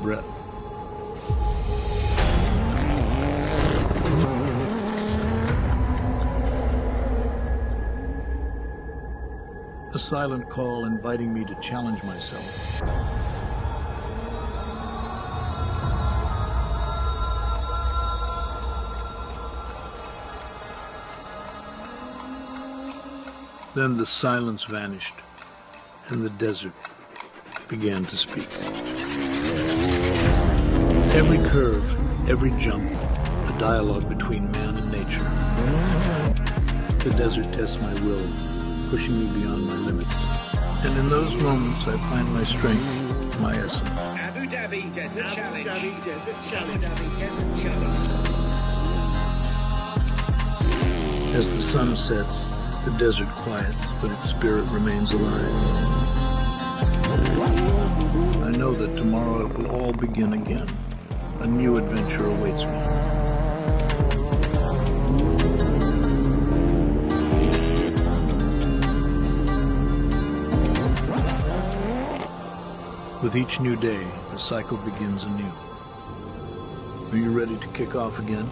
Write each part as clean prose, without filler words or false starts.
breath. A silent call inviting me to challenge myself. Then the silence vanished, and the desert began to speak. Every curve, every jump, a dialogue between man and nature. The desert tests my will, pushing me beyond my limits. And in those moments, I find my strength, my essence. Abu Dhabi Desert Challenge. Abu Dhabi Desert Challenge. Abu Dhabi Desert Challenge. As the sun sets, the desert quiets, but its spirit remains alive. I know that tomorrow it will all begin again. A new adventure awaits me. With each new day, the cycle begins anew. Are you ready to kick off again?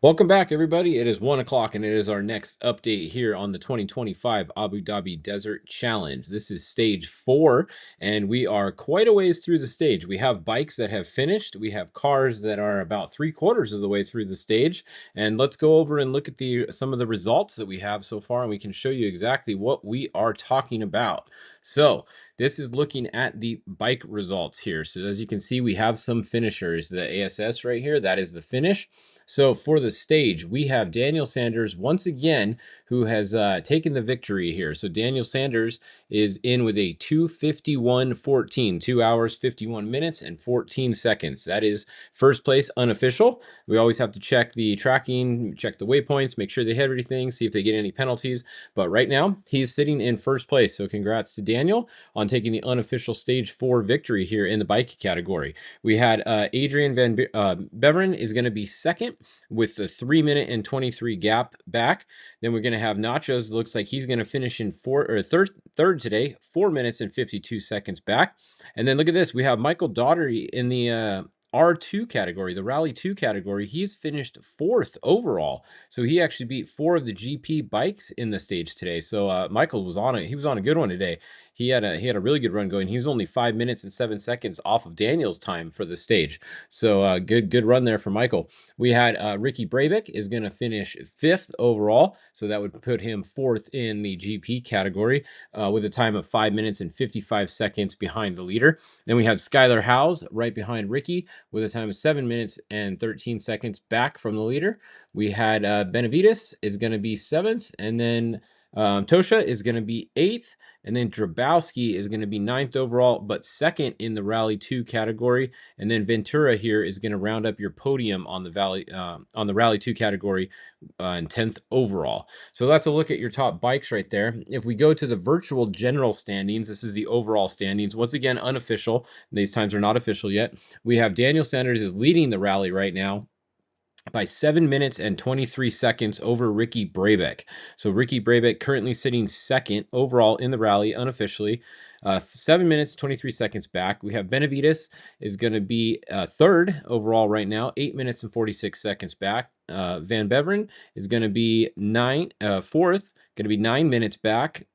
Welcome back, everybody. It is 1 o'clock, and it is our next update here on the 2025 Abu Dhabi Desert Challenge. This is stage 4, and we are quite a ways through the stage. We have bikes that have finished. We have cars that are about 3/4 of the way through the stage. And let's go over and look at some of the results that we have so far, and we can show you exactly what we are talking about. So this is looking at the bike results here. So as you can see, we have some finishers. The ASS right here, that is the finish. So for the stage, we have Daniel Sanders once again, who has taken the victory here. So Daniel Sanders is in with a 2:51:14, 2 hours, 51 minutes, and 14 seconds. That is first place unofficial. We always have to check the tracking, check the waypoints, make sure they hit everything, see if they get any penalties. But right now, he's sitting in first place. So congrats to Daniel on taking the unofficial stage 4 victory here in the bike category. We had Adrian Van Beveren is going to be second with the 3 minute and 23 gap back. Then we're going to have Nachos. Looks like he's going to finish in third today, 4 minutes and 52 seconds back. And then look at this. We have Michael Daugherty in the R2 category, the Rally 2 category. He's finished 4th overall. So he actually beat 4 of the GP bikes in the stage today. So Michael was on it. He was on a good one today. He had a really good run going. He was only 5 minutes and 7 seconds off of Daniel's time for the stage. So good run there for Michael. We had Ricky Brabeck is going to finish 5th overall. So that would put him 4th in the GP category with a time of 5 minutes and 55 seconds behind the leader. Then we have Skylar Howes right behind Ricky with a time of 7 minutes and 13 seconds back from the leader. We had Benavides is going to be 7th, and then Tosha is going to be 8th, and then Drabowski is going to be 9th overall, but 2nd in the Rally 2 category. And then Ventura here is going to round up your podium on the Rally 2 category and 10th overall. So that's a look at your top bikes right there. If we go to the virtual general standings, this is the overall standings. Once again, unofficial. These times are not official yet. We have Daniel Sanders is leading the rally right now by 7 minutes and 23 seconds over Ricky Brabeck. So Ricky Brabeck currently sitting 2nd overall in the rally unofficially, 7 minutes, 23 seconds back. We have Benavides is going to be 3rd overall right now, 8 minutes and 46 seconds back. Van Beveren is going to be 4th, going to be 9 minutes back.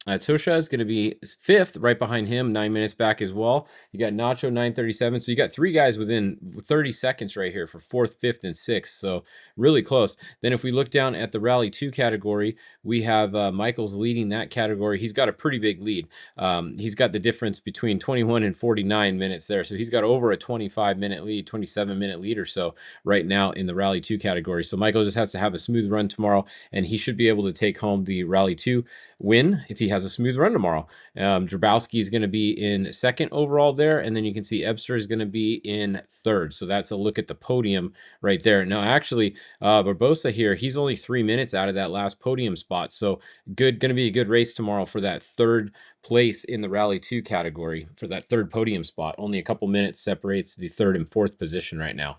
Tosha is going to be 5th, right behind him, 9 minutes back as well. You got Nacho, 9:37. So you got 3 guys within 30 seconds right here for 4th, 5th, and 6th. So really close. Then if we look down at the Rally 2 category, we have Michael's leading that category. He's got a pretty big lead. He's got the difference between 21 and 49 minutes there. So he's got over a 25-minute lead, 27-minute lead or so right now in the Rally 2 category. So Michael just has to have a smooth run tomorrow, and he should be able to take home the Rally 2 win if he has a smooth run tomorrow. Drabowski is going to be in 2nd overall there, and then you can see Ebster is going to be in 3rd. So that's a look at the podium right there. Now, actually, Barbosa here, he's only 3 minutes out of that last podium spot. So going to be a good race tomorrow for that 3rd place in the Rally 2 category, for that 3rd podium spot. Only a couple minutes separates the 3rd and 4th position right now.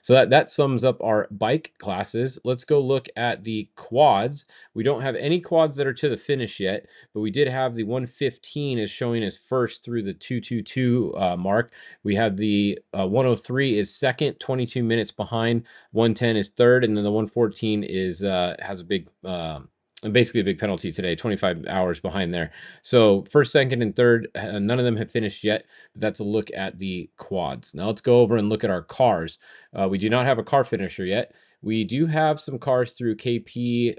So that sums up our bike classes. Let's go look at the quads. We don't have any quads that are to the finish yet, but we did have the 115 is showing as first through the 222 mark. We have the 103 is second, 22 minutes behind. 110 is third, and then the 114 is has a big basically a big penalty today, 25 hours behind there. So first, second, and third, none of them have finished yet. But that's a look at the quads. Now let's go over and look at our cars. We do not have a car finisher yet. We do have some cars through KP,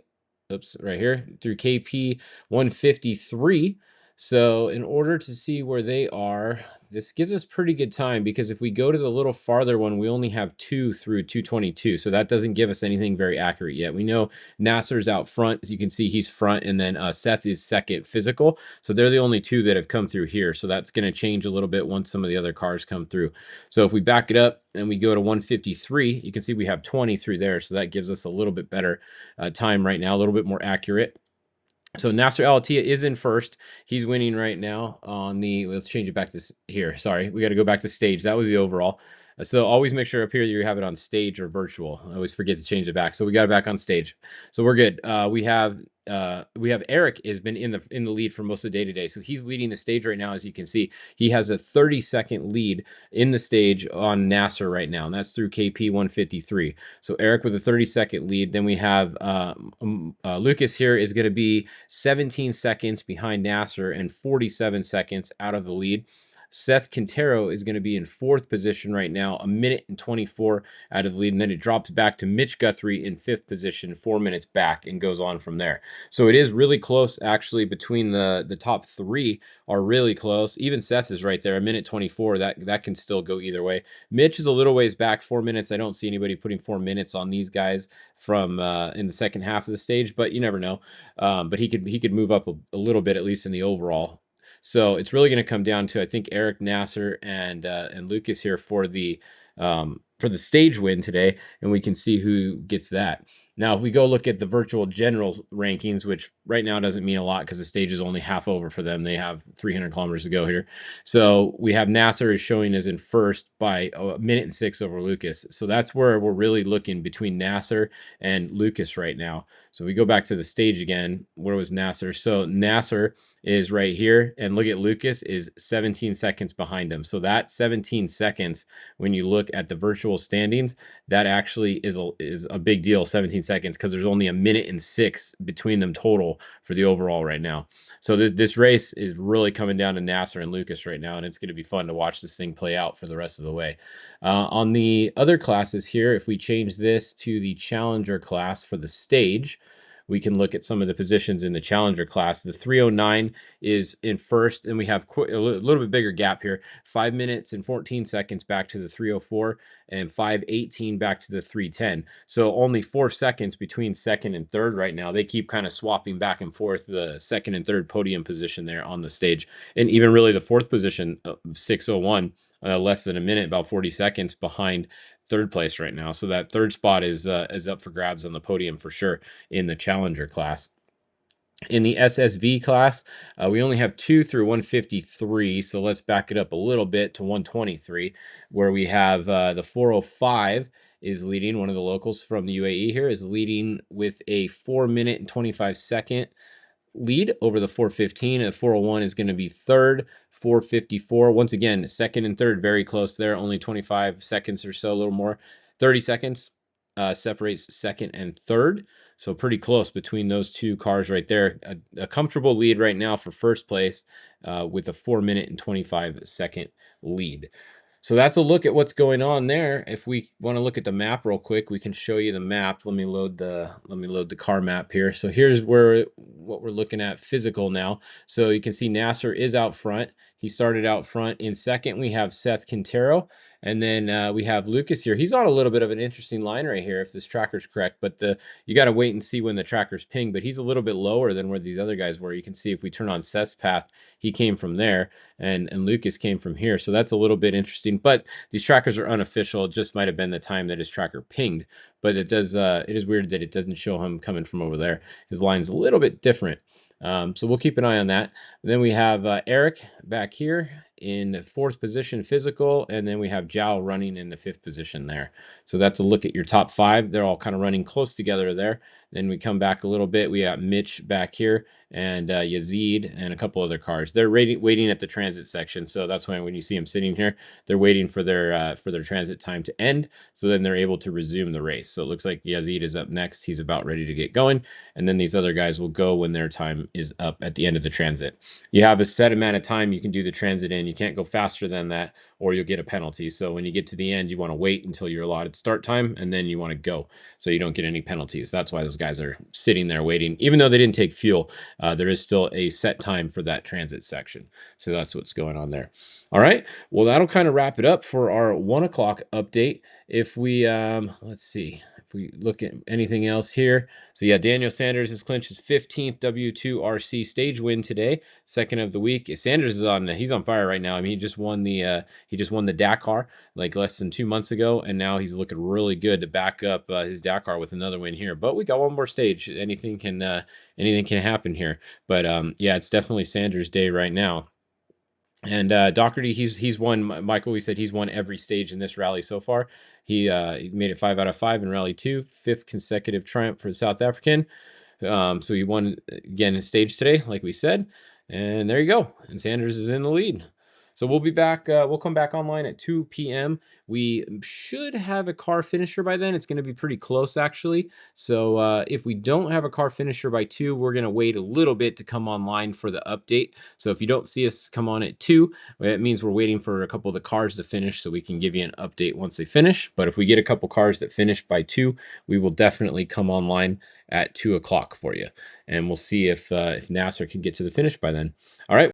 oops, right here, through KP 153. So in order to see where they are, this gives us pretty good time, because if we go to the little farther one, we only have 2 through 222. So that doesn't give us anything very accurate yet. We know Nasser's out front. As you can see, he's front, and then Seth is second physical. So they're the only 2 that have come through here. So that's going to change a little bit once some of the other cars come through. So if we back it up and we go to 153, you can see we have 20 through there. So that gives us a little bit better time right now, a little bit more accurate. So Nasser Al-Attiyah is in first. He's winning right now on the, let's change it back to here. Sorry, we got to go back to stage. That was the overall. So always make sure up here you have it on stage or virtual. I always forget to change it back. So we got it back on stage. So we're good. We have Eric has been in the lead for most of the day today. So he's leading the stage right now. As you can see, he has a 30-second lead in the stage on Nasser right now, and that's through KP 153. So Eric with a 30-second lead. Then we have Lucas here is going to be 17 seconds behind Nasser and 47 seconds out of the lead. Seth Quintero is going to be in 4th position right now, 1 minute and 24 out of the lead. And then it drops back to Mitch Guthrie in 5th position, 4 minutes back, and goes on from there. So it is really close, actually, between the top 3 are really close. Even Seth is right there, 1 minute 24. That can still go either way. Mitch is a little ways back, 4 minutes. I don't see anybody putting 4 minutes on these guys from in the second half of the stage, but you never know. But he could move up a little bit, at least in the overall. So it's really going to come down to, I think, Eric, Nasser, and Lucas here for the stage win today, and we can see who gets that. Now, if we go look at the virtual generals rankings, which right now doesn't mean a lot because the stage is only half over for them. They have 300 kilometers to go here. So we have Nasser is showing as in first by 1 minute and 6 over Lucas. So that's where we're really looking between Nasser and Lucas right now. So we go back to the stage again. Where was Nasser? So Nasser is right here, and look at Lucas is 17 seconds behind him. So that 17 seconds, when you look at the virtual standings, that actually is a big deal, 17 seconds, because there's only 1 minute and 6 between them total for the overall right now. So this race is really coming down to Nasser and Lucas right now, and it's going to be fun to watch this thing play out for the rest of the way. On the other classes here, if we change this to the Challenger class for the stage, we can look at some of the positions in the Challenger class. The 309 is in first, and we have a little bit bigger gap here. 5 minutes and 14 seconds back to the 304, and 5:18 back to the 310. So only 4 seconds between second and third right now. They keep kind of swapping back and forth the second and third podium position there on the stage. And even really the 4th position, 601, less than a minute, about 40 seconds behind third place right now. So that third spot is up for grabs on the podium for sure in the Challenger class. In the SSV class, we only have 2 through 153. So let's back it up a little bit to 123, where we have the 405 is leading. One of the locals from the UAE here is leading with a 4 minute and 25 second lead over the 415. And 401 is going to be third, 454. Once again, second and third very close there, only 25 seconds or so, a little more. 30 seconds separates second and third. So pretty close between those 2 cars right there. A comfortable lead right now for first place with a 4 minute and 25 second lead. So that's a look at what's going on there. If we want to look at the map real quick, we can show you the map. Let me load the car map here. So here's what we're looking at physical now. So you can see Nasser is out front. He started out front. In second, we have Seth Quintero. And then we have Lucas here. He's on a little bit of an interesting line right here, if this tracker's correct. But you got to wait and see when the tracker's ping. But he's a little bit lower than where these other guys were. You can see if we turn on Seth's path, he came from there, and Lucas came from here. So that's a little bit interesting. But these trackers are unofficial. It just might have been the time that his tracker pinged. But it is weird that it doesn't show him coming from over there. His line's a little bit different. So we'll keep an eye on that. Then we have Eric back here. in fourth position physical, and then we have Zhao running in the fifth position there. So that's a look at your top 5. They're all kind of running close together there. Then we come back a little bit. We got Mitch back here and Yazid and a couple other cars. They're waiting at the transit section. So that's when you see them sitting here, they're waiting for their transit time to end. So then they're able to resume the race. So it looks like Yazid is up next. He's about ready to get going. And then these other guys will go when their time is up at the end of the transit. You have a set amount of time you can do the transit in. You can't go faster than that or you'll get a penalty. So when you get to the end, you want to wait until your allotted start time and then you want to go so you don't get any penalties. That's why those guys are sitting there waiting. Even though they didn't take fuel, there is still a set time for that transit section. So that's what's going on there. All right. Well, that'll kind of wrap it up for our 1 o'clock update. If we, let's see, if we look at anything else here. So yeah, Daniel Sanders has clinched his 15th W2 RC stage win today, second of the week. Sanders is he's on fire right now. I mean, he just won the Dakar like less than 2 months ago, and now he's looking really good to back up his Dakar with another win here. But we got one more stage. Anything can happen here. But yeah, it's definitely Sanders' day right now. And Doherty, he's won. Michael, we said he's won every stage in this rally so far. He made it 5 out of 5 in Rally 2, 5th consecutive triumph for the South African. So he won again in stage today, like we said. And there you go. And Sanders is in the lead. So we'll be back. We'll come back online at 2 p.m. We should have a car finisher by then. It's going to be pretty close, actually. So if we don't have a car finisher by 2, we're going to wait a little bit to come online for the update. So if you don't see us come on at 2, it means we're waiting for a couple of the cars to finish so we can give you an update once they finish. But if we get a couple cars that finish by 2, we will definitely come online at 2 o'clock for you. And we'll see if Nasser can get to the finish by then. All right.